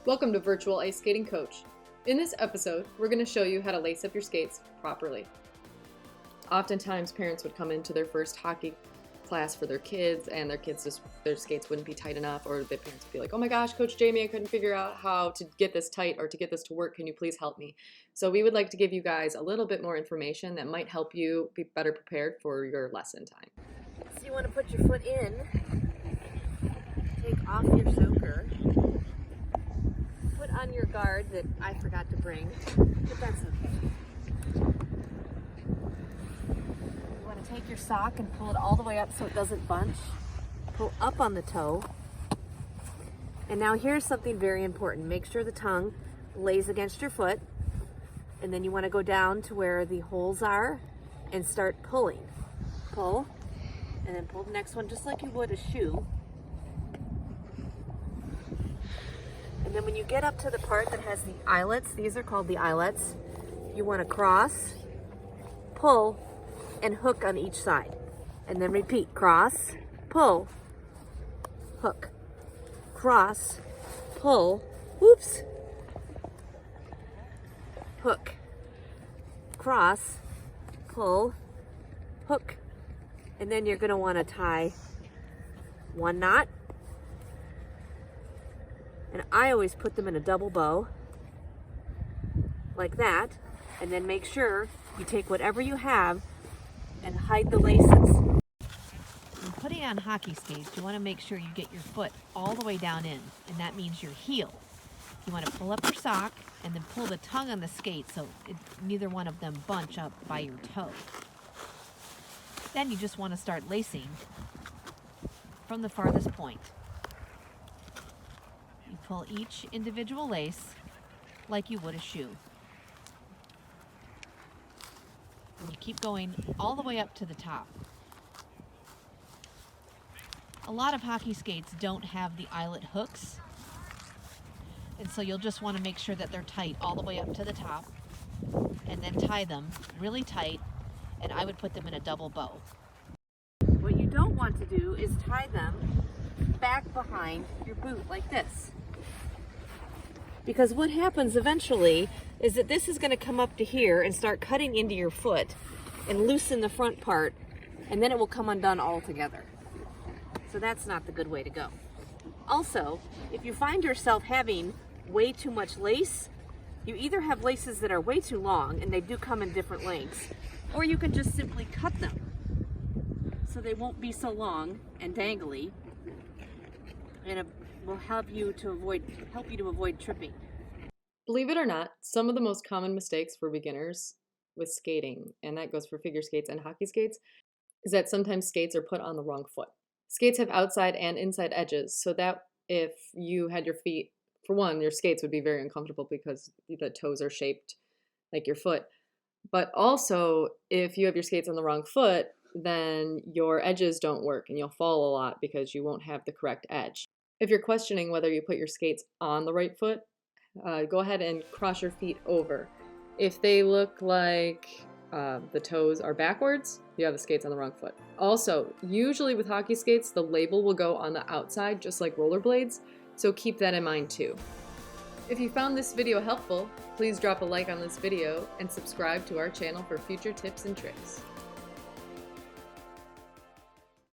Welcome to Virtual Ice Skating Coach. In this episode, we're going to show you how to lace up your skates properly. Oftentimes, parents would come into their first hockey class for their kids, and their skates wouldn't be tight enough, or the parents would be like, "Oh my gosh, Coach Jamie, I couldn't figure out how to get this tight or to get this to work. Can you please help me?" So we would like to give you guys a little bit more information that might help you be better prepared for your lesson time. So you want to put your foot in, take off your soaker, put on your guard that I forgot to bring, but that's okay. You want to take your sock and pull it all the way up so it doesn't bunch. Pull up on the toe. And now here's something very important. Make sure the tongue lays against your foot, and then you want to go down to where the holes are and start pulling. Pull, and then pull the next one just like you would a shoe. And then when you get up to the part that has the eyelets, these are called the eyelets, you want to cross, pull, and hook on each side. And then repeat, cross, pull, hook, cross, pull, whoops, hook, cross, pull, hook. And then you're going to want to tie one knot. And I always put them in a double bow, like that, and then make sure you take whatever you have and hide the laces. When putting on hockey skates, you want to make sure you get your foot all the way down in, and that means your heel. You want to pull up your sock and then pull the tongue on the skate so neither one of them bunch up by your toe. Then you just want to start lacing from the farthest point. You pull each individual lace like you would a shoe. And you keep going all the way up to the top. A lot of hockey skates don't have the eyelet hooks, and so you'll just want to make sure that they're tight all the way up to the top, and then tie them really tight, and I would put them in a double bow. What you don't want to do is tie them back behind your boot like this. Because what happens eventually is that this is going to come up to here and start cutting into your foot and loosen the front part, and then it will come undone altogether. So that's not the good way to go. Also, if you find yourself having way too much lace, you either have laces that are way too long, and they do come in different lengths, or you can just simply cut them so they won't be so long and dangly, and it will help you to avoid tripping. Believe it or not, some of the most common mistakes for beginners with skating, and that goes for figure skates and hockey skates, is that sometimes skates are put on the wrong foot. Skates have outside and inside edges, so that if you had your feet, for one, your skates would be very uncomfortable because the toes are shaped like your foot. But also, if you have your skates on the wrong foot, then your edges don't work and you'll fall a lot because you won't have the correct edge. If you're questioning whether you put your skates on the right foot, go ahead and cross your feet over. If they look like the toes are backwards, you have the skates on the wrong foot. Also, usually with hockey skates, the label will go on the outside, just like rollerblades, so keep that in mind too. If you found this video helpful, please drop a like on this video and subscribe to our channel for future tips and tricks.